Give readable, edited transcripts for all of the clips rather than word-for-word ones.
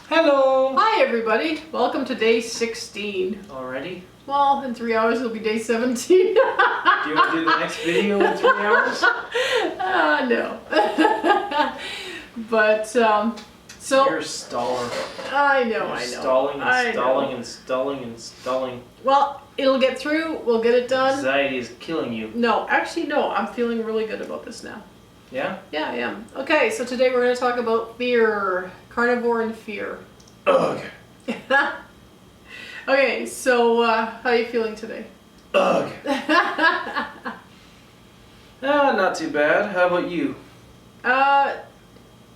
Hello! Hi everybody, welcome to day 16. Already? Well, in 3 hours it'll be day 17. Do you want to do the next video in 3 hours? No. But, so... You're a staller. I know, You're I know. Stalling and stalling and stalling and stalling. Well, it'll get through, we'll get it done. Anxiety is killing you. No, actually no, I'm feeling really good about this now. Yeah? Yeah, I am. Okay, so today we're going to talk about fear. Carnivore and fear. Ugh. Okay, so how are you feeling today? Ugh. Not too bad. How about you?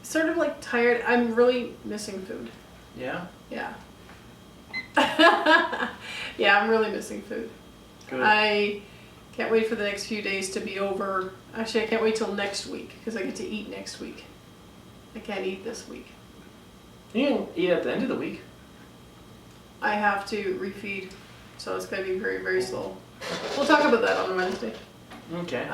Sort of like tired. I'm really missing food. Yeah? Yeah. Yeah, I'm really missing food. Good. I can't wait for the next few days to be over. Actually, I can't wait till next week because I get to eat next week. I can't eat this week. You can eat at the end of the week. I have to refeed, so it's going to be very, very slow. We'll talk about that on Wednesday. Okay.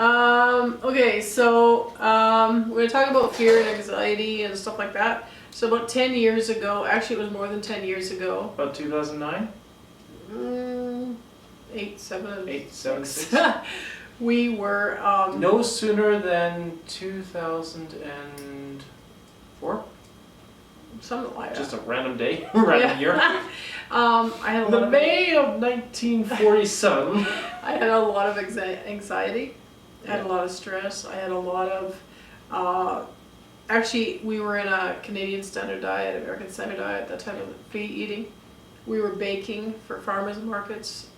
Okay, so we're going to talk about fear and anxiety and stuff like that. So about 10 years ago, actually it was more than 10 years ago. About 2009? 8, 7, 8, 7, 6? We were... No sooner than 2004? Something like that. Just a random day, random year. I had a lot The of May of 1947. I had a lot of anxiety. I had a lot of stress. I had a lot of. Actually, we were in a Canadian Standard Diet, American Standard Diet at that time of feed eating. We were baking for farmers markets.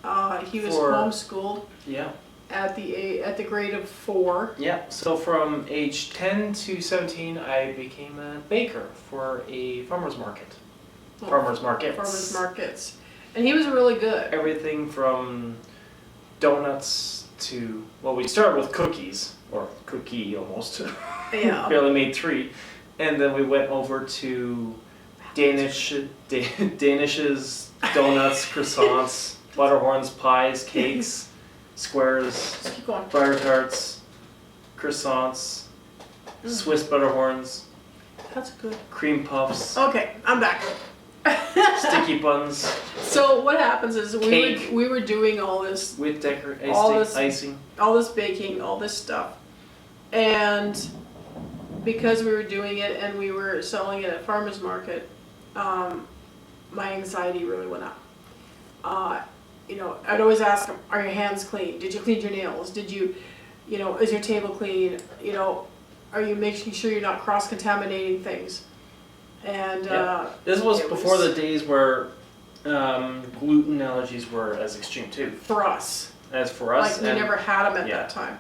He was homeschooled. Yeah. At the grade of 4. Yeah, so from age 10 to 17, I became a baker for a farmer's market. Farmer's markets. And he was really good. Everything from donuts to, well, we started with cookies, or cookie almost. Yeah. Barely made 3. And then we went over to Danishes, donuts, croissants, butterhorns, pies, cakes. Squares, butter tarts, croissants, Swiss butterhorns. That's good. Cream puffs. Okay, I'm back. Sticky buns. So what happens is Cake. we were doing all this With icing. all this baking, all this stuff, and because we were doing it and we were selling it at farmers market, my anxiety really went up. I'd always ask them, are your hands clean? Did you clean your nails? Did you, is your table clean? Are you making sure you're not cross-contaminating things? And this was before the days where gluten allergies were as extreme too. For us. As for us. Like we never had them at that time.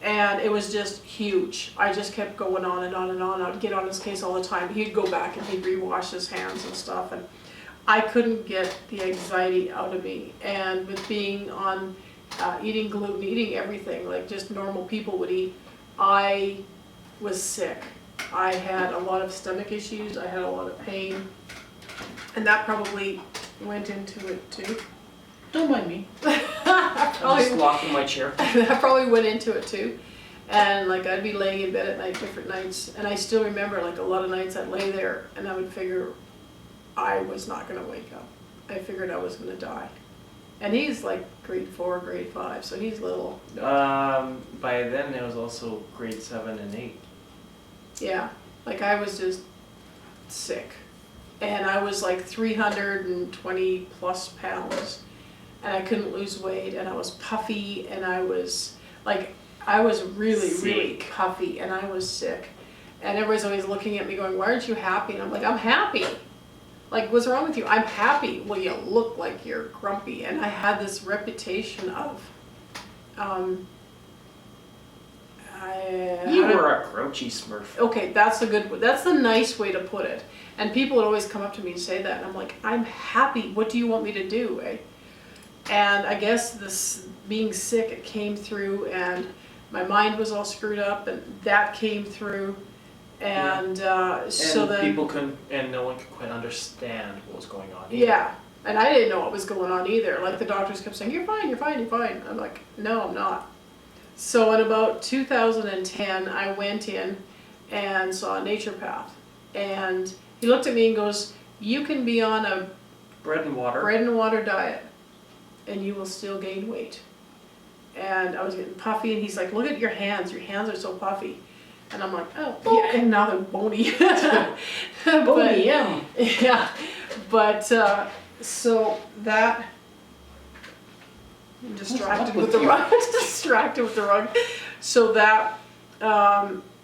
And it was just huge. I just kept going on and on and on. I'd get on his case all the time. He'd go back and he'd rewash his hands and stuff. And I couldn't get the anxiety out of me, and with being on eating gluten, eating everything like just normal people would eat, I was sick. I had a lot of stomach issues, I had a lot of pain, and that probably went into it too. Don't mind me. I'm just locking my chair. That probably went into it too. And like I'd be laying in bed at night, different nights, and I still remember like a lot of nights I'd lay there and I would figure I was not going to wake up. I figured I was going to die. And he's like grade 4, grade 5, so he's little. By then it was also grade 7 and 8. Yeah, like I was just sick. And I was like 320 plus pounds. And I couldn't lose weight, and I was puffy, and I was really puffy, and I was sick. And everybody's always looking at me going, why aren't you happy? And I'm like, I'm happy. Like, what's wrong with you? I'm happy. Well, you look like you're grumpy. And I had this reputation of, you were a grouchy smurf. Okay, that's the nice way to put it. And people would always come up to me and say that. And I'm like, I'm happy. What do you want me to do? Eh? And I guess this being sick, it came through, and my mind was all screwed up, and that came through. And so then people couldn't, and no one could quite understand what was going on either. Yeah, and I didn't know what was going on either. Like the doctors kept saying, you're fine, you're fine, you're fine. I'm like, no, I'm not. So in about 2010, I went in and saw a naturopath, and he looked at me and goes, you can be on a bread and water diet and you will still gain weight. And I was getting puffy, and he's like, look at your hands are so puffy. And I'm like, oh, yeah, and now they're bony. Bony, yeah. Yeah, but so that, I'm distracted with the rug. Distracted with the rug. So that,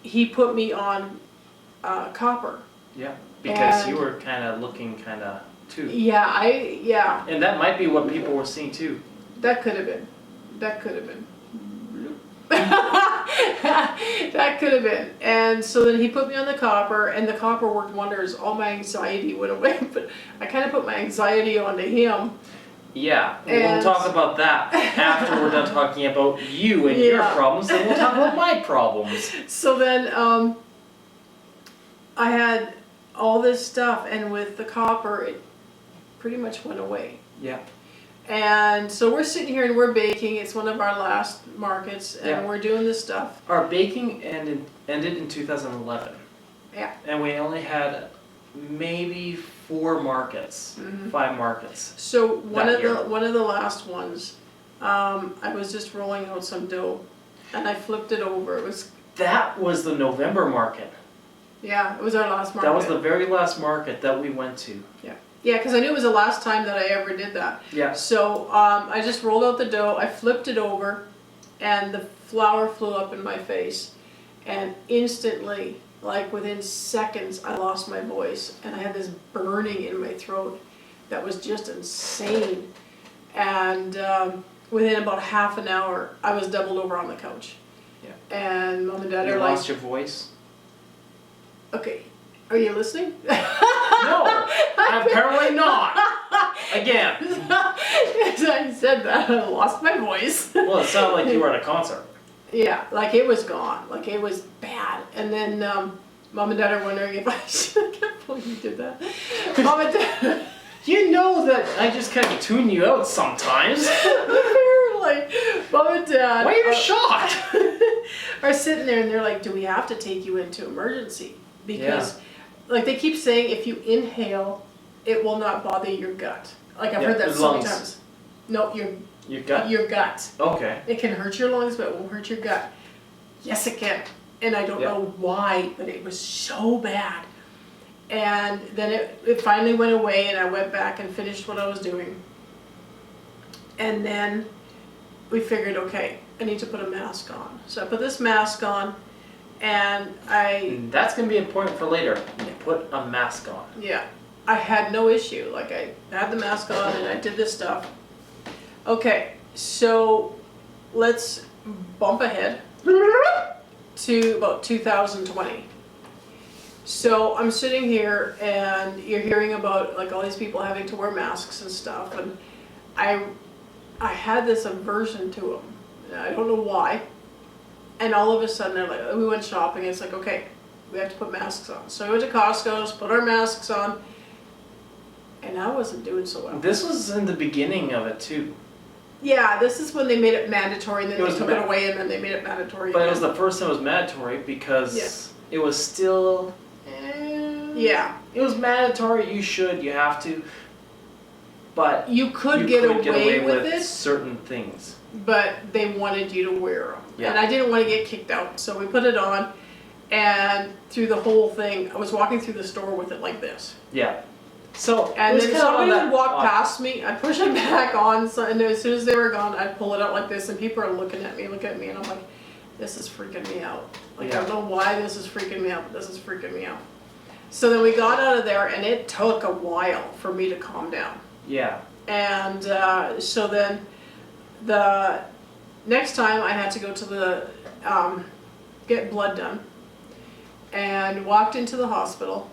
he put me on copper. Yeah, because you were kind of looking kind of too. Yeah, And that might be what people were seeing too. That could have been. That could have been. And so then he put me on the copper, and the copper worked wonders. All my anxiety went away, but I kind of put my anxiety onto him. Yeah, we'll talk about that after we're done talking about you and your problems, then we'll talk about my problems. So then I had all this stuff, and with the copper, it pretty much went away. Yeah. And so we're sitting here and we're baking. It's one of our last markets, and we're doing this stuff. Our baking ended in 2011. Yeah. And we only had maybe 4 markets, 5 markets. So one of the last ones, I was just rolling out some dough, and I flipped it over. That was the November market. Yeah, it was our last market. That was the very last market that we went to. Yeah. Yeah, because I knew it was the last time that I ever did that. Yeah. So I just rolled out the dough, I flipped it over, and the flour flew up in my face. And instantly, like within seconds, I lost my voice. And I had this burning in my throat that was just insane. And within about half an hour, I was doubled over on the couch. Yeah. And Mom and Dad you are like... lost your voice? Okay. Are you listening? No, apparently not. Again. As I said that, I lost my voice. Well, it sounded like you were at a concert. Yeah, like it was gone. Like it was bad. And then Mom and Dad are wondering if I should have kept when you did that. Mom and Dad... You know that I just kind of tune you out sometimes. Like, Mom and Dad... Why are you shocked? Are sitting there and they're like, do we have to take you into emergency? Because... Like they keep saying, if you inhale, it will not bother your gut. Like I've heard that so many times. No, your gut. Your gut. Okay. It can hurt your lungs, but it won't hurt your gut. Yes, it can. And I don't know why, but it was so bad. And then it finally went away, and I went back and finished what I was doing. And then we figured, okay, I need to put a mask on. So I put this mask on. And that's going to be important for later. You put a mask on. Yeah. I had no issue. Like I had the mask on and I did this stuff. Okay, so let's bump ahead to about 2020. So I'm sitting here and you're hearing about like all these people having to wear masks and stuff, and I had this aversion to them. I don't know why. And all of a sudden, they're like, we went shopping, and it's like, okay, we have to put masks on. So we went to Costco's, put our masks on, and I wasn't doing so well. This was in the beginning of it, too. Yeah, this is when they made it mandatory, and then they took it away, and then they made it mandatory But again. it was the first time it was mandatory because it was still... Yeah. It was mandatory, you have to, but... You could get away with it. Certain things. But they wanted you to wear them. Yeah. And I didn't want to get kicked out, so we put it on, and through the whole thing, I was walking through the store with it like this. Yeah. So, and then somebody would walk past me, I'd push it back on, and as soon as they were gone, I'd pull it out like this, and people are looking at me, and I'm like, this is freaking me out. Like, I don't know why this is freaking me out, but this is freaking me out. So then we got out of there, and it took a while for me to calm down. Yeah. And so then the next time I had to go to the, get blood done, and walked into the hospital,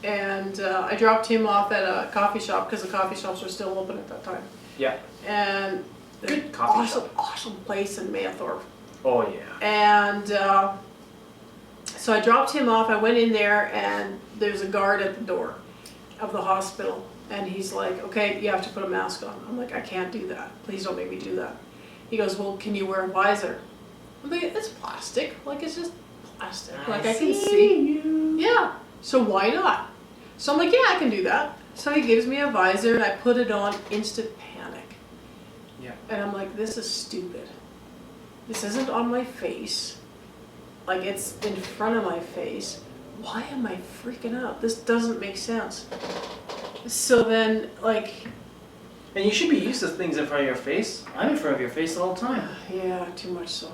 and I dropped him off at a coffee shop, because the coffee shops were still open at that time. Yeah. And good coffee shop. Awesome place in Maythorpe. Oh yeah. And so I dropped him off, I went in there, and there's a guard at the door of the hospital. And he's like, okay, you have to put a mask on. I'm like, I can't do that. Please don't make me do that. He goes, well, can you wear a visor? I'm like, it's plastic. Like, it's just plastic. Like, I can see. You. Yeah. So why not? So I'm like, yeah, I can do that. So he gives me a visor and I put it on, instant panic. Yeah. And I'm like, this is stupid. This isn't on my face. Like, it's in front of my face. Why am I freaking out? This doesn't make sense. So then, like... And you should be used to things in front of your face. I'm in front of your face all the time. Yeah, too much so.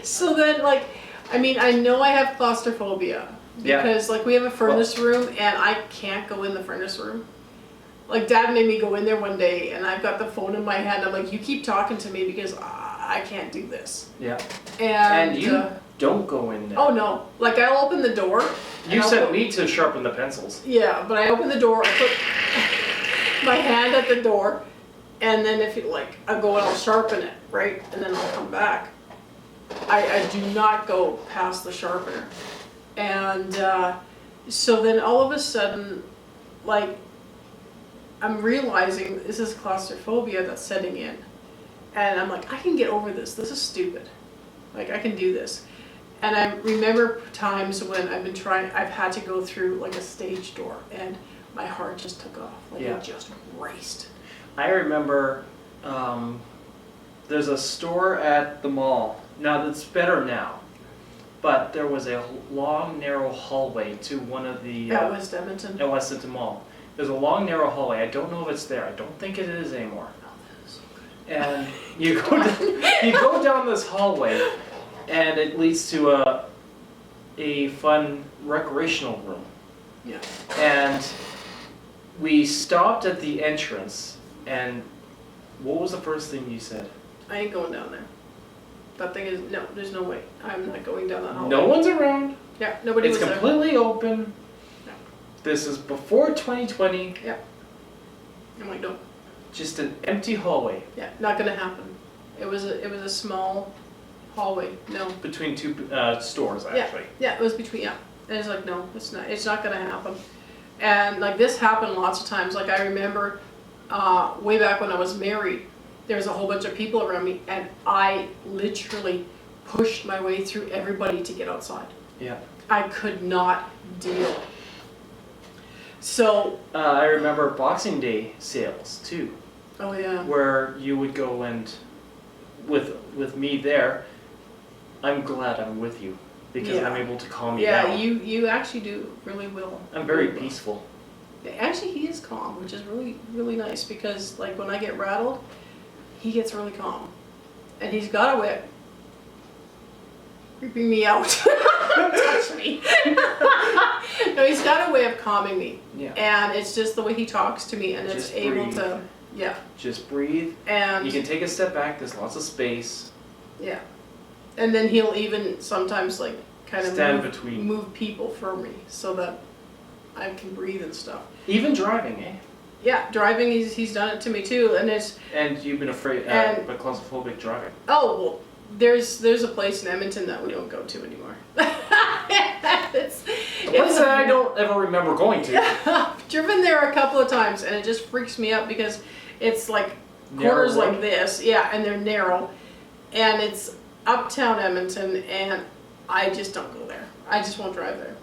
So then, like, I mean, I know I have claustrophobia. Because, like, we have a furnace room, and I can't go in the furnace room. Like, Dad made me go in there one day, and I've got the phone in my hand. I'm like, you keep talking to me because I can't do this. Yeah. And you don't go in there. Oh, no. Like, I'll open the door. You sent me to sharpen the pencils. Yeah, but I open the door, I put my hand at the door, and then if you like, I go and I'll sharpen it, right? And then I'll come back. I do not go past the sharpener. And so then all of a sudden, like, I'm realizing this is claustrophobia that's setting in. And I'm like, I can get over this. This is stupid. Like, I can do this. And I remember times when I've had to go through like a stage door and my heart just took off. Like, it just raced. I remember there's a store at the mall. Now, that's better now. But there was a long, narrow hallway to one of the... At West Edmonton? At West Edmonton Mall. There's a long, narrow hallway. I don't know if it's there. I don't think it is anymore. Oh, that is so good. And you go down this hallway, and it leads to a fun recreational room. Yeah. And we stopped at the entrance, and what was the first thing you said? I ain't going down there. That thing is, no, there's no way. I'm not going down that hallway. No one's around. Yeah, nobody was there. It's completely open. Yeah. This is before 2020. Yeah. I'm like, no. Just an empty hallway. Yeah, not gonna happen. It was a small hallway. No. Between two stores, actually. Yeah, it was between, And it's like, no, it's not gonna happen. And like, this happened lots of times. Like, I remember way back when I was married, there was a whole bunch of people around me, and I literally pushed my way through everybody to get outside. Yeah. I could not deal. So... I remember Boxing Day sales, too. Oh, yeah. Where you would go and, with me there, I'm glad I'm with you, because I'm able to calm you down. Yeah, you actually do really well. I'm very peaceful. Actually, he is calm, which is really, really nice, because like when I get rattled, he gets really calm. And he's got a whip. Creeping me out. Touch me. No, he's got a way of calming me. Yeah. And it's just the way he talks to me, and Just it's able breathe. to, Just breathe. And you can take a step back, there's lots of space. Yeah. And then he'll even sometimes like kind of move people for me so that I can breathe and stuff. Even driving, eh? Yeah, driving, he's done it to me too, and it's... And you've been afraid, but claustrophobic driving. Oh, well, there's a place in Edmonton that we don't go to anymore. It's a place that I don't ever remember going to. I've driven there a couple of times, and it just freaks me out because it's like corners like this, and they're narrow, and it's uptown Edmonton, and I just don't go there. I just won't drive there.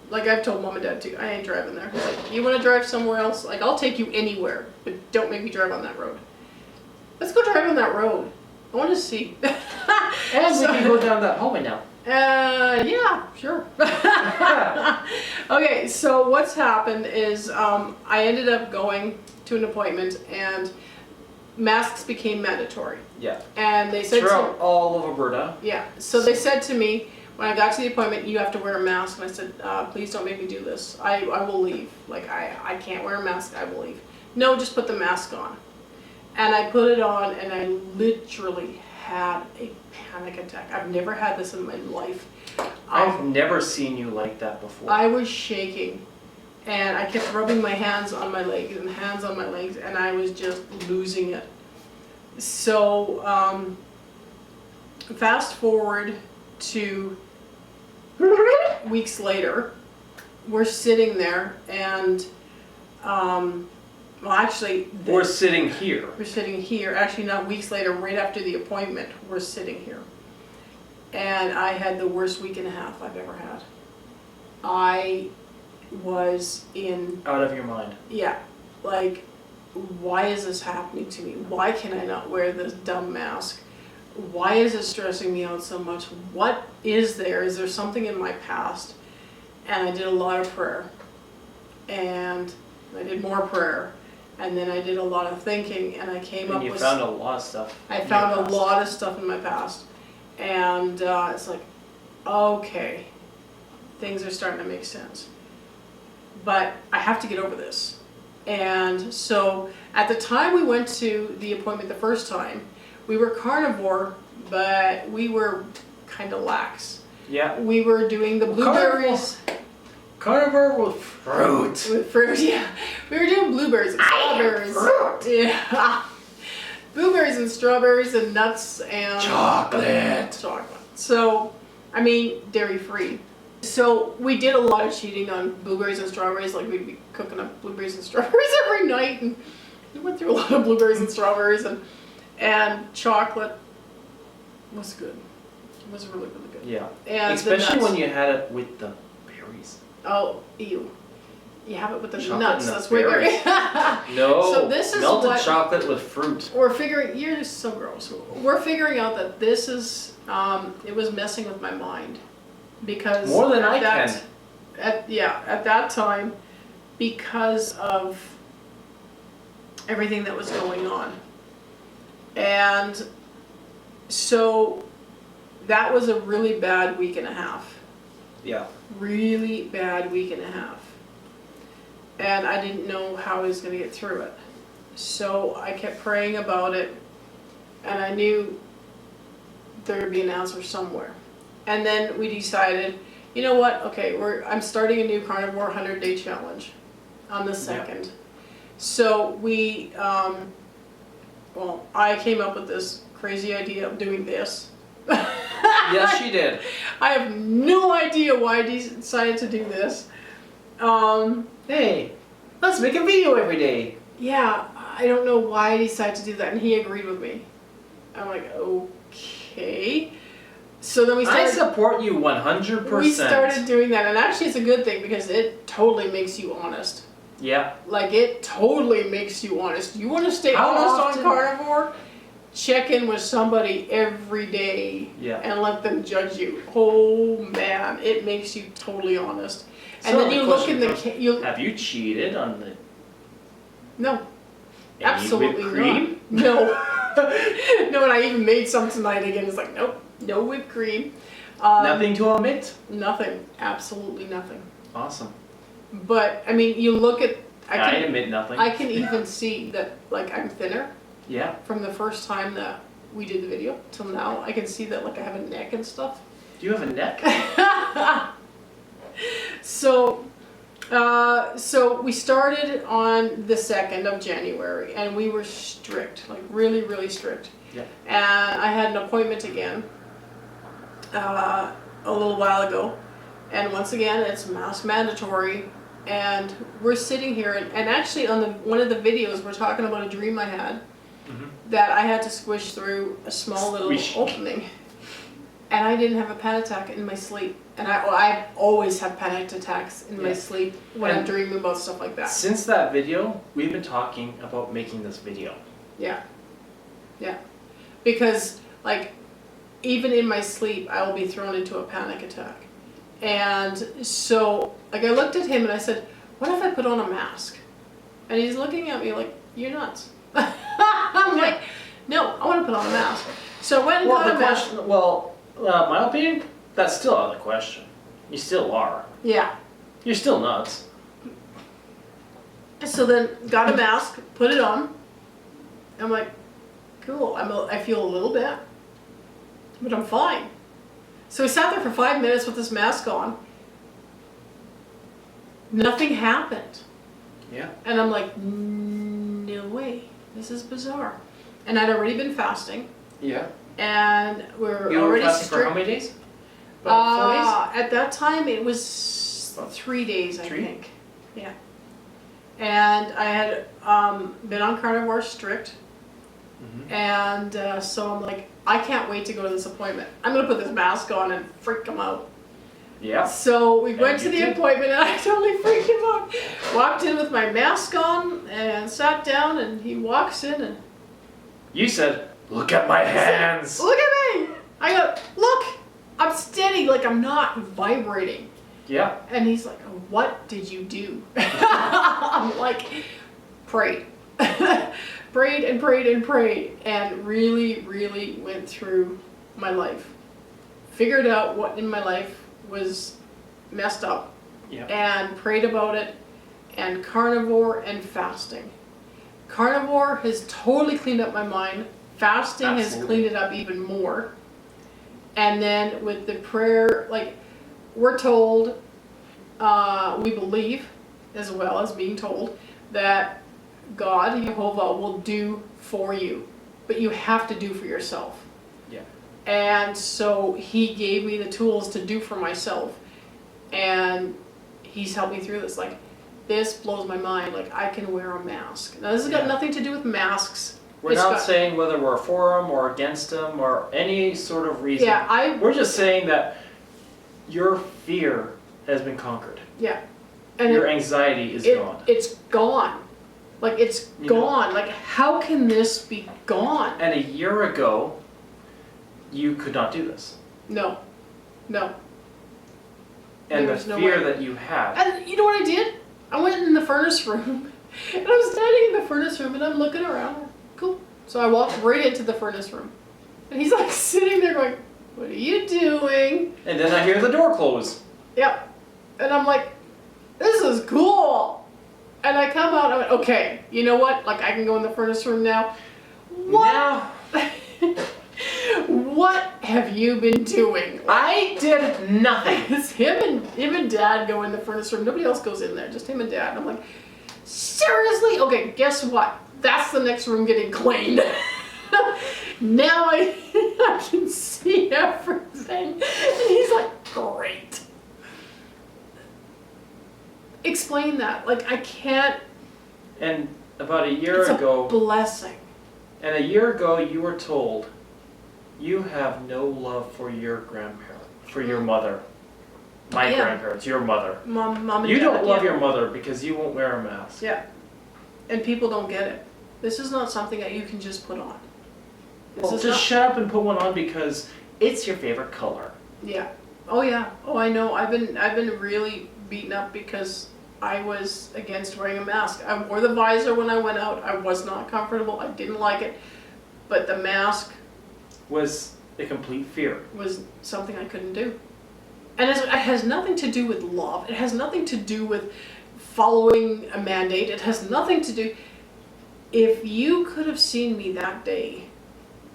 Like, I've told Mom and Dad too, I ain't driving there. He's like, you want to drive somewhere else? Like, I'll take you anywhere, but don't make me drive on that road. Let's go drive on that road. I want to see. And we can go down that hallway now. Yeah, sure. Okay, so what's happened is I ended up going to an appointment, and masks became mandatory. Yeah. And they said throughout all of Alberta. Yeah. So they said to me, when I got to the appointment, you have to wear a mask. And I said, please don't make me do this. I will leave. Like, I can't wear a mask. I will leave. No, just put the mask on. And I put it on, and I literally had a panic attack. I've never had this in my life. I've never seen you like that before. I was shaking, and I kept rubbing my hands on my legs and hands on my legs, and I was just losing it. So, fast forward to weeks later, we're sitting there, and well, actually, we're sitting here. We're sitting here. Actually, not weeks later, right after the appointment, we're sitting here. And I had the worst week and a half I've ever had. I was in... Out of your mind. Yeah. Like, why is this happening to me? Why can I not wear this dumb mask? Why is it stressing me out so much? What is there? Is there something in my past? And I did a lot of prayer. And I did more prayer. And then I did a lot of thinking, and I came up with... And you found a lot of stuff. I found a lot of stuff in my past. And it's like, okay, things are starting to make sense. But I have to get over this. And so at the time we went to the appointment the first time, we were carnivore, but we were kind of lax. Yeah. We were doing the blueberries. Carnivore with fruit. With fruit, yeah. We were doing blueberries and strawberries. Fruit. Yeah. Blueberries and strawberries and nuts and chocolate. So, I mean, dairy free. So we did a lot of cheating on blueberries and strawberries. Like we'd be cooking up blueberries and strawberries every night, and we went through a lot of blueberries and strawberries, and chocolate was good. It was really, really good. Yeah. And especially when you had it with the berries. Oh, ew. You have it with the chocolate nuts. And That's the berries. No. So this is melted what chocolate with fruit. We're figuring. You're just so gross. We're figuring out that this is. It was messing with my mind, because more than I can. At that time, because of everything that was going on, and so that was a really bad week and a half. Yeah. Really bad week and a half. And I didn't know how I was going to get through it. So I kept praying about it, and I knew there would be an answer somewhere. And then we decided, you know what, okay, I'm starting a new carnivore 100-day challenge on the 2nd. Yeah. So we, I came up with this crazy idea of doing this. Yes, she did. I have no idea why I decided to do this. Hey, let's make a video every day. Yeah, I don't know why I decided to do that, and he agreed with me. I'm like, okay. So then we started... I support you 100%. We started doing that, and actually it's a good thing because it totally makes you honest. Yeah. Like, it totally makes you honest. You want to stay honest on carnivore? Check in with somebody every day and let them judge you. Oh man, it makes you totally honest. And so then you look in the... Have you cheated on the... No. Any absolutely whipped cream? Not. No. No, and I even made some tonight again. It's like, nope, no whipped cream. Nothing to omit? Nothing. Absolutely nothing. Awesome. But, I mean, you look at... I admit nothing. I can even see that, like, I'm thinner. Yeah. From the first time that we did the video till now, I can see that, like, I have a neck and stuff. Do you have a neck? So we started on the 2nd of January, and we were strict, like really, really strict. Yeah. And I had an appointment again a little while ago, and once again, it's mask mandatory. And we're sitting here, and actually on one of the videos, we're talking about a dream I had. That I had to squish through a small little opening, and I didn't have a panic attack in my sleep. And I always have panic attacks in my sleep when I'm dreaming about stuff like that. Since that video, we've been talking about making this video. Yeah, yeah, because like even in my sleep, I will be thrown into a panic attack. And so like I looked at him and I said, "What if I put on a mask?" And he's looking at me like, "You're nuts." I'm like, no, I want to put on a mask. So I went and got a mask. My opinion, that's still out of the question. You still are. Yeah. You're still nuts. So then got a mask, put it on. I'm like, cool. I feel a little bit, but I'm fine. So we sat there for 5 minutes with this mask on. Nothing happened. Yeah. And I'm like, no way. This is bizarre. And I'd already been fasting. Yeah. And we're you already were fasting for how many days? About 4 days? At that time, it was about 3 days, I think. Yeah. And I had been on carnivore strict. And so I'm like, I can't wait to go to this appointment. I'm going to put this mask on and freak them out. Yeah. So we went to the did. appointment and I totally freaked him out. Walked in with my mask on and sat down and he walks in and... You said, look at my hands. Look at me. I go, look, I'm steady, like I'm not vibrating. Yeah. And he's like, what did you do? I'm like, prayed. Prayed and prayed and prayed and really, really went through my life. Figured out what in my life was messed up. Yeah. And prayed about it. And carnivore and fasting. Carnivore has totally cleaned up my mind. Fasting has cleaned it up even more. And then with the prayer, like we're told, we believe, as well as being told, that God, Jehovah, will do for you, but you have to do for yourself. Yeah. And so he gave me the tools to do for myself, and he's helped me through this. Like, this blows my mind. Like, I can wear a mask. Now, this has got nothing to do with masks. We're not saying whether we're for them or against them or any sort of reason. Yeah, we're just saying that your fear has been conquered. Yeah. And your anxiety is gone. It's gone. Like, it's gone. Like, how can this be gone? And a year ago, you could not do this. No. No. And the fear that you had. And you know what I did? I went in the furnace room. And I was standing in the furnace room and I'm looking around. Cool. So I walked right into the furnace room. And he's like sitting there going, what are you doing? And then I hear the door close. Yep. And I'm like, this is cool. And I come out and I went, okay, you know what? Like, I can go in the furnace room now. What? Now, what have you been doing? I did nothing. It's him and Dad go in the furnace room. Nobody else goes in there. Just him and Dad. And I'm like, seriously? Okay, guess what? That's the next room getting cleaned. Now I can see everything. And he's like, great. Explain that. Like, I can't. And about a year it's ago. A blessing. And a year ago, you were told you have no love for your grandparent, for your mother. My grandparents, your mother. Mom and Dad. You don't love your mother because you won't wear a mask. Yeah. And people don't get it. This is not something that you can just put on. Just shut up and put one on because it's your favorite color. Yeah. Oh yeah. Oh, I know. I've been really beaten up because I was against wearing a mask. I wore the visor when I went out. I was not comfortable. I didn't like it. But the mask was a complete fear. Was something I couldn't do. And it has nothing to do with love. It has nothing to do with following a mandate. It has nothing to do... If you could have seen me that day,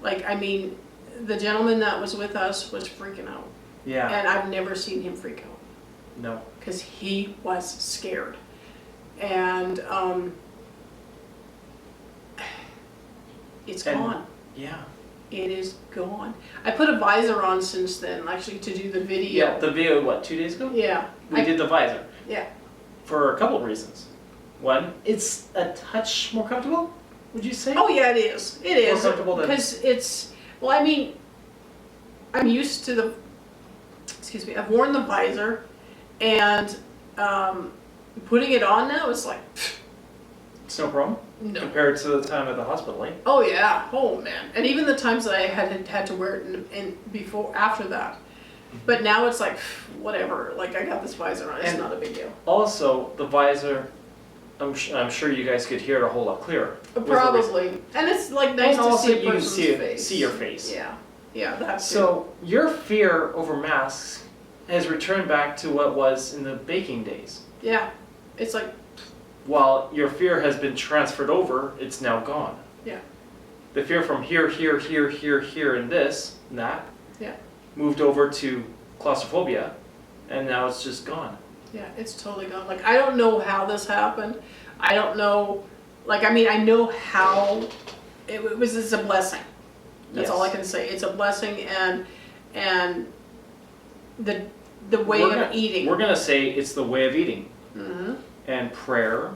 like, I mean, the gentleman that was with us was freaking out. Yeah. And I've never seen him freak out. No. Because he was scared. And it's gone. Yeah. It is gone. I put a visor on since then, actually, to do the video. Yeah, the video, what, 2 days ago? Yeah. We did the visor. Yeah. For a couple of reasons. One, it's a touch more comfortable, would you say? Oh yeah, it is. It is. More comfortable than... Because it's, well, I mean, I'm used to the, excuse me, I've worn the visor, and putting it on now is like... It's no problem? No. Compared to the time at the hospital, eh? Oh yeah, oh man. And even the times that I had to wear it in before, after that. But now it's like, whatever, like I got this visor on, it's not a big deal. Also, the visor, I'm sure you guys could hear it a whole lot clearer. Probably. And it's like nice to see a person's face. See your face. Yeah. Yeah, that's So your fear over masks has returned back to what was in the baking days. Yeah. It's like... While your fear has been transferred over, it's now gone. Yeah. The fear from here, and this, and that, yeah, moved over to claustrophobia, and now it's just gone. Yeah, it's totally gone. Like, I don't know how this happened. I don't know, like, I mean, I know how it's a blessing. That's all I can say. It's a blessing, and the way of eating. We're gonna say it's the way of eating. Mm-hmm. And prayer.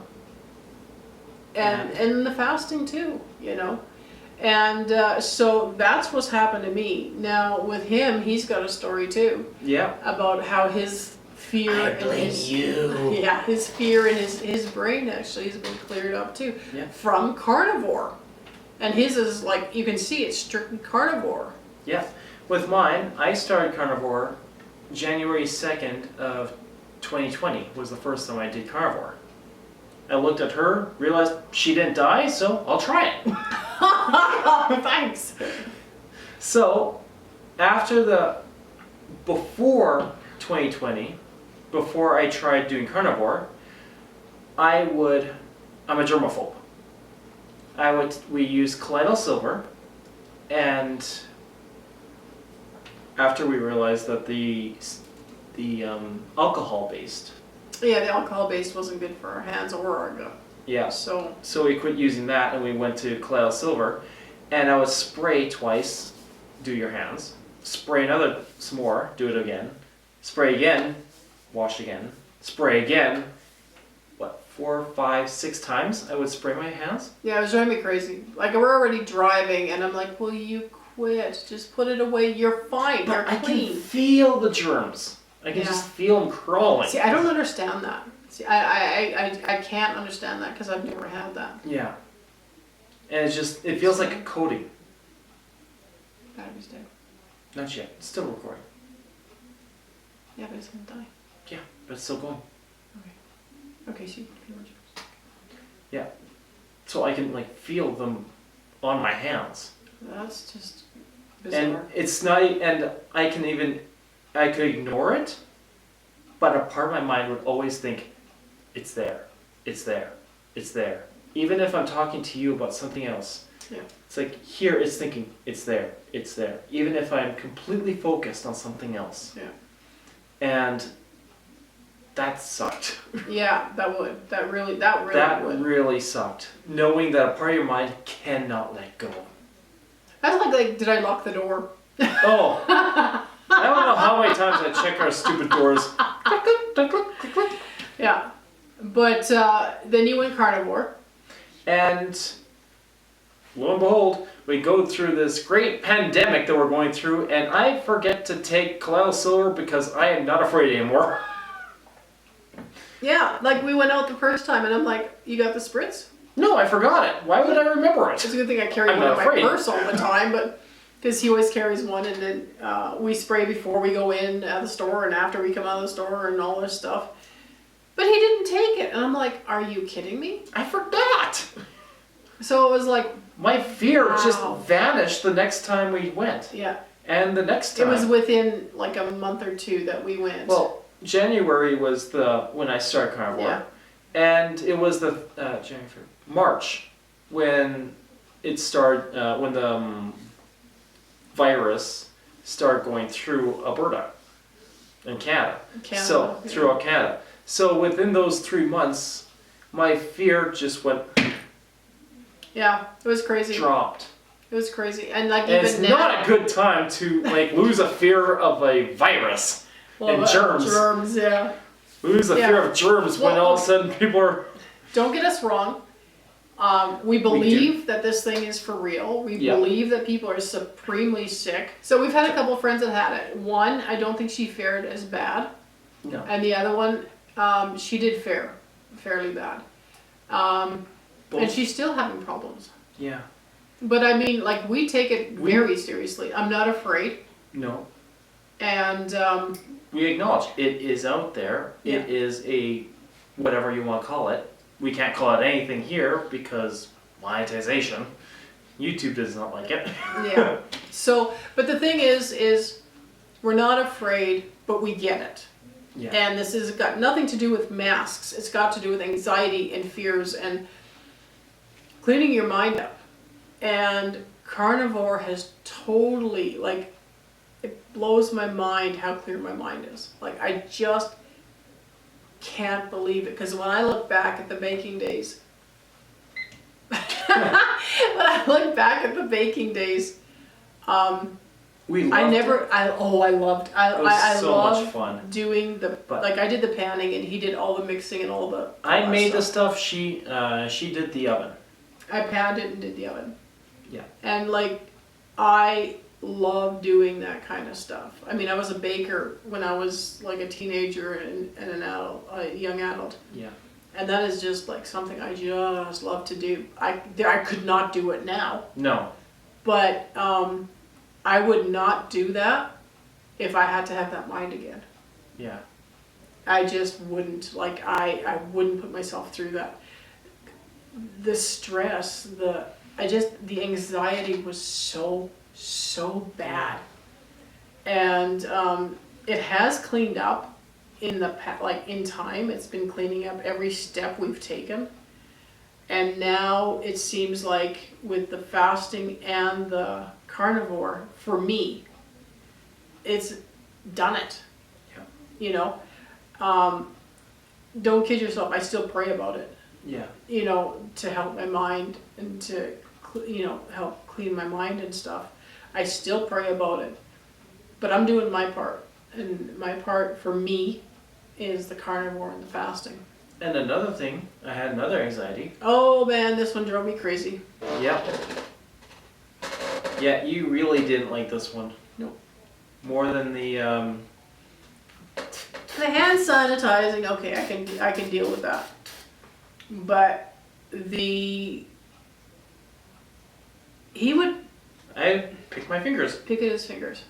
And the fasting too, you know. And so that's what's happened to me. Now with him, he's got a story too. Yeah. About how his fear his fear in his brain actually has been cleared up too. Yeah. From carnivore. And his is like, you can see it's strictly carnivore. Yeah. With mine, I started carnivore January 2nd of 2020 was the first time I did carnivore. I looked at her, realized she didn't die, so I'll try it. Thanks. So, before 2020, before I tried doing carnivore, I'm a germaphobe. We use colloidal silver, and after we realized that the alcohol-based. Yeah, the alcohol-based wasn't good for our hands or our gut. Yeah. So we quit using that and we went to colloidal silver, and I would spray twice, do your hands. Spray some more, do it again. Spray again, wash again. Spray again. 4, 5, 6 times I would spray my hands. Yeah, it was driving me crazy. Like, we're already driving, and I'm like, will you quit? Just put it away. You're fine. But You're clean. I can feel the germs. I can just feel them crawling. See, I don't understand that. See, I can't understand that because I've never had that. Yeah. And it feels like a coating. Battery's dead. Not yet. It's still recording. Yeah, but it's gonna die. Yeah, but it's still going. Okay, so you put your germs. Yeah. So I can feel them on my hands. That's just bizarre. And it's not, and I could ignore it, but a part of my mind would always think, it's there, it's there, it's there. Even if I'm talking to you about something else, it's like here it's thinking, it's there, it's there. Even if I'm completely focused on something else. Yeah. And that sucked. Yeah, that really would. Really sucked. Knowing that a part of your mind cannot let go. I was like, did I lock the door? Oh. I don't know how many times I check our stupid doors. Yeah. But then you went carnivore. And lo and behold, we go through this great pandemic that we're going through, and I forget to take colloidal silver because I am not afraid anymore. Yeah, like we went out the first time and I'm like, you got the spritz? No, I forgot it. Why would I remember it? It's a good thing I carry one in my purse all the time, but because he always carries one, and then we spray before we go in at the store and after we come out of the store and all this stuff. But he didn't take it, and I'm like, are you kidding me? I forgot. So it was like, my fear just vanished the next time we went. Yeah. And the next time. It was within like a month or two that we went. Well, January was when I started carnivore. Yeah. And it was March when it started, when the virus started going through Alberta and Canada. Throughout Canada. So within those 3 months, my fear just went. Yeah, it was crazy. Dropped. It was crazy, and like and even it's now, not a good time to lose a fear of a virus and germs. Germs, yeah. Lose a fear of germs when all of a sudden people are. Don't get us wrong. We believe that this thing is for real. We believe that people are supremely sick. So we've had a couple of friends that had it. One, I don't think she fared as bad. No. And the other one, she did fare fairly bad. And she's still having problems. Yeah. But I mean, we take it very seriously. I'm not afraid. No. And we acknowledge it is out there. Yeah. It is whatever you want to call it. We can't call it anything here because monetization. YouTube does not like it. Yeah. So, but the thing is we're not afraid, but we get it. Yeah. And this has got nothing to do with masks. It's got to do with anxiety and fears and cleaning your mind up. And carnivore has totally, it blows my mind how clear my mind is. I just can't believe it. Because when I look back at the baking days, I loved much fun doing I did the panning and he did all the mixing and all the. I made the stuff. She did the oven. I panned it and did the oven. Yeah. And like, I love doing that kind of stuff. I mean, I was a baker when I was like a teenager and an adult, a young adult. Yeah. And that is just like something I just love to do. I could not do it now. No. But I would not do that if I had to have that mind again. Yeah. I just wouldn't. Like, I wouldn't put myself through that. The stress, the anxiety was so bad. And it has cleaned up in time. It's been cleaning up every step we've taken. And now it seems like with the fasting and the carnivore, for me, it's done it. Yeah. You know, don't kid yourself. I still pray about it. Yeah. You know, to help my mind and to, help clean my mind and stuff. I still pray about it, but I'm doing my part. And my part for me is the carnivore and the fasting. And another thing, I had another anxiety. Oh man, this one drove me crazy. Yep. Yeah, you really didn't like this one. Nope. More than the hand sanitizing, okay, I can deal with that. But I picked my fingers. Pick at his fingers.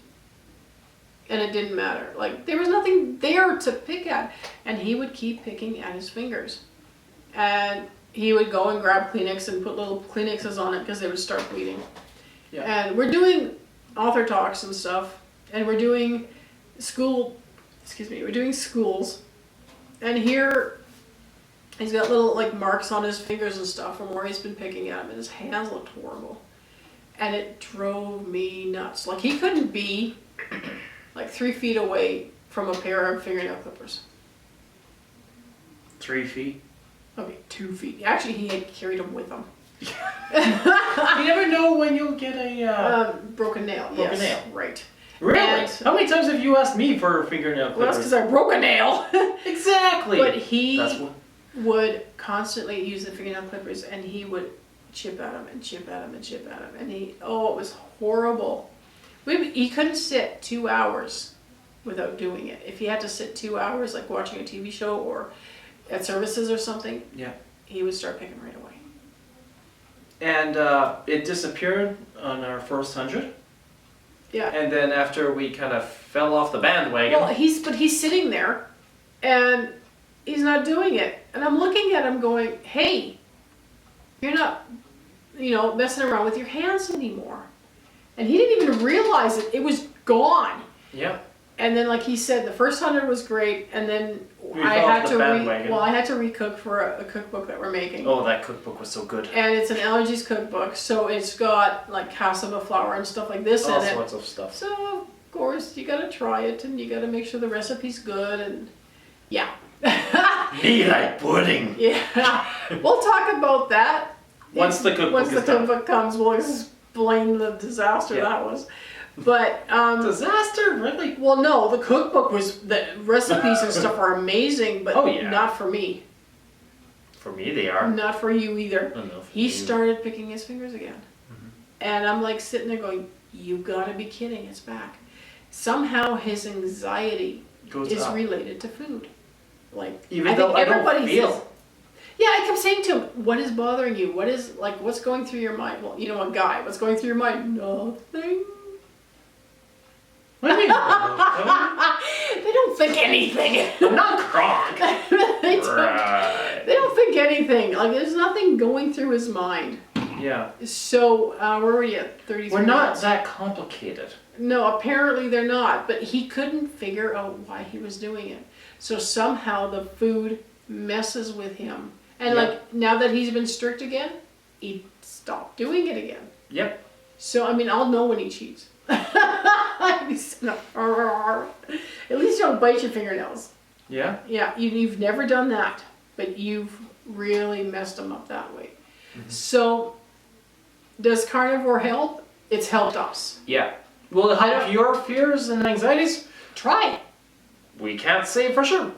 And it didn't matter. Like, there was nothing there to pick at. And he would keep picking at his fingers. And he would go and grab Kleenex and put little Kleenexes on it because they would start bleeding. Yeah. And we're doing author talks and stuff. And we're doing schools. And here, he's got little, like, marks on his fingers and stuff from where he's been picking at him. And his hands looked horrible. And it drove me nuts. Like, he couldn't be like 3 feet away from a pair of fingernail clippers. 3 feet? Okay, 2 feet. Actually, he had carried them with him. You never know when you'll get a broken nail. Broken nail. Right. Really? And how many times have you asked me for fingernail clippers? well, that's because I broke a nail. Exactly. But he would constantly use the fingernail clippers, and he would chip at him and chip at him and chip at him, and it was horrible. He couldn't sit 2 hours without doing it. If he had to sit 2 hours, like watching a TV show or at services or something, yeah, he would start picking right away. And it disappeared on our first 100. Yeah. And then after we kind of fell off the bandwagon. Well, he's sitting there, and he's not doing it. And I'm looking at him going, hey, you're not, messing around with your hands anymore. And he didn't even realize it. It was gone. Yeah. And then, like he said, the first 100 was great, and then I had to recook for a cookbook that we're making. Oh, that cookbook was so good. And it's an Allergies cookbook, so it's got like cassava flour and stuff like this in it. All sorts of stuff. So of course you gotta try it, and you gotta make sure the recipe's good, and yeah. Me like pudding. Yeah. We'll talk about that. Once the cookbook comes, we'll explain the disaster that was. But disaster, really? Well, no, the cookbook the recipes and stuff are amazing, but not for me. For me, they are. Not for you either. Oh, no, he started picking his fingers again, and I'm like sitting there going, "You gotta be kidding! It's back." Somehow his anxiety is related to food. Like, even though I don't feel. Yeah, I kept saying to him, "What is bothering you? What's going through your mind?" Well, a guy, what's going through your mind? Nothing. What do you mean? They don't think anything. I'm not Kronk. They don't think anything. Like, there's nothing going through his mind. Yeah. So we're already at 33 We're not minutes. that complicated. No, apparently they're not. But he couldn't figure out why he was doing it. So somehow the food messes with him. And like, now that he's been strict again, he stopped doing it again. Yep. So, I mean, I'll know when he cheats. At least you don't bite your fingernails. Yeah? Yeah, you've never done that, but you've really messed them up that way. Mm-hmm. So, does carnivore help? It's helped us. Yeah. Will it help your fears and anxieties? Try it. We can't say for sure.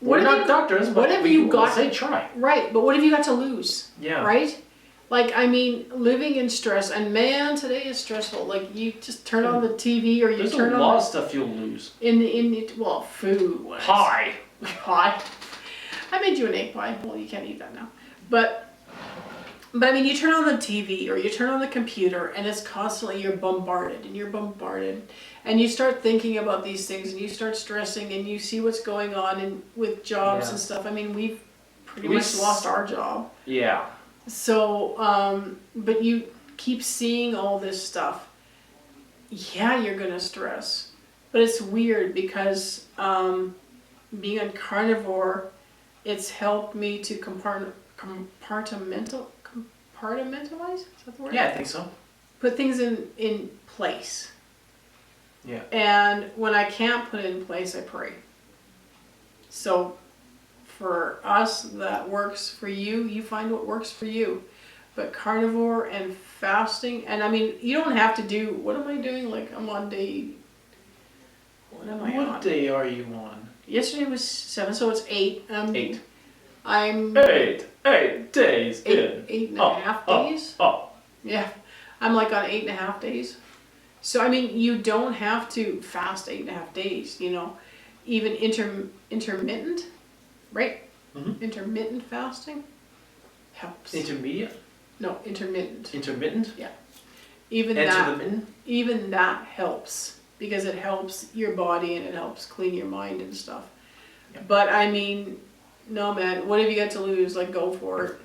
We're not doctors, but we will say try. Right, but what have you got to lose? Yeah. Right? Like, I mean, living in stress, and man, today is stressful. Like, you just turn on the TV or you There's turn on... There's a lot of stuff you'll lose. Well, food. Pie. Pie. I made you an egg pie. Well, you can't eat that now. But I mean, you turn on the TV or you turn on the computer and it's constantly, you're bombarded. And you start thinking about these things and you start stressing and you see what's going on with jobs and stuff. I mean, we've pretty much lost our job. Yeah. So, but you keep seeing all this stuff. Yeah, you're going to stress. But it's weird because being on Carnivore, it's helped me to compartmentalize? Is that the word? Yeah, I think so. Put things in place. Yeah. And when I can't put it in place, I pray. So for us, that works for you. You find what works for you. But Carnivore and fasting, and I mean, you don't have to do, what am I doing? Like, I'm on day, what am I on? What day are you on? Yesterday was 7, so it's 8. 8. I'm... 8 days in. 8.5 days? Yeah. I'm like on 8.5 days. So, I mean, you don't have to fast 8.5 days, you know. Even intermittent, right? Mm-hmm. Intermittent fasting helps. Intermediate? No, intermittent. Intermittent? Yeah. Even that helps because it helps your body and it helps clean your mind and stuff. Yeah. But I mean, no man, what have you got to lose? Like, go for it.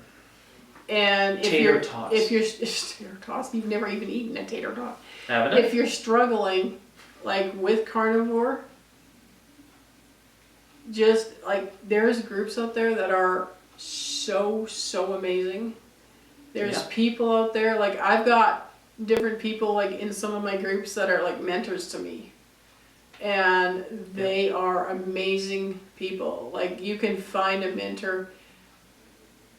And if tater tots, you've never even eaten a tater tot. Haven't I? If you're struggling, like with Carnivore, just like there's groups out there that are so amazing. There's people out there, like I've got different people like in some of my groups that are like mentors to me. And they are amazing people. Like you can find a mentor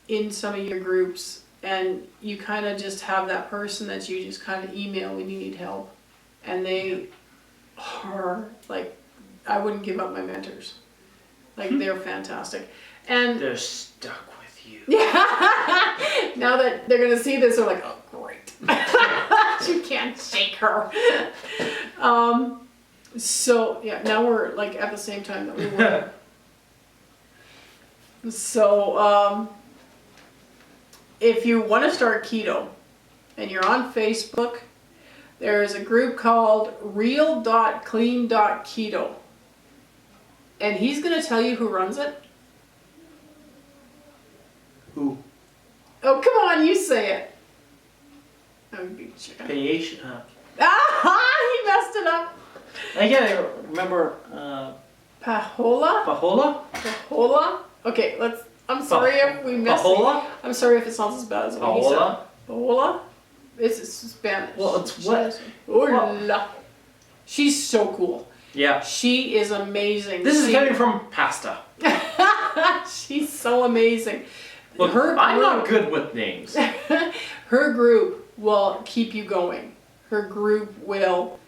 in some of your groups and you kind of just have that person that you just kind of email when you need help. And they are like, I wouldn't give up my mentors. Like they're fantastic. And they're stuck with you. Yeah. Now that they're going to see this, they're like, oh, great. You can't shake her. So, yeah, now we're like at the same time that we were. So, if you want to start keto and you're on Facebook, there's a group called Real.Clean.Keto. And he's going to tell you who runs it. Who? Oh, come on, you say it. Oh, big chicken. He messed it up. I can't remember. Pahola? Okay, I'm sorry if we messed it up. I'm sorry if it sounds as bad as what he said. Pahola? It's Spanish. Well, it's what? Hola. She's so cool. Yeah. She is amazing. This is coming from pasta. She's so amazing. Look, I'm not good with names. Her group will keep you going. Her group will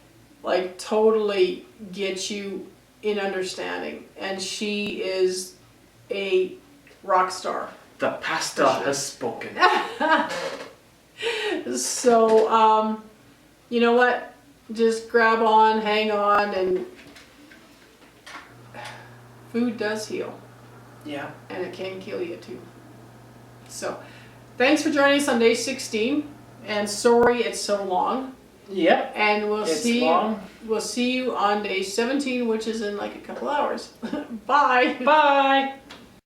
like totally get you in understanding. And she is a rock star. The pasta has spoken. So, you know what? Just grab on, hang on, and food does heal. Yeah. And it can kill you too. So, thanks for joining us on day 16. And sorry it's so long. Yep. And we'll see you on day 17, which is in like a couple hours. Bye. Bye.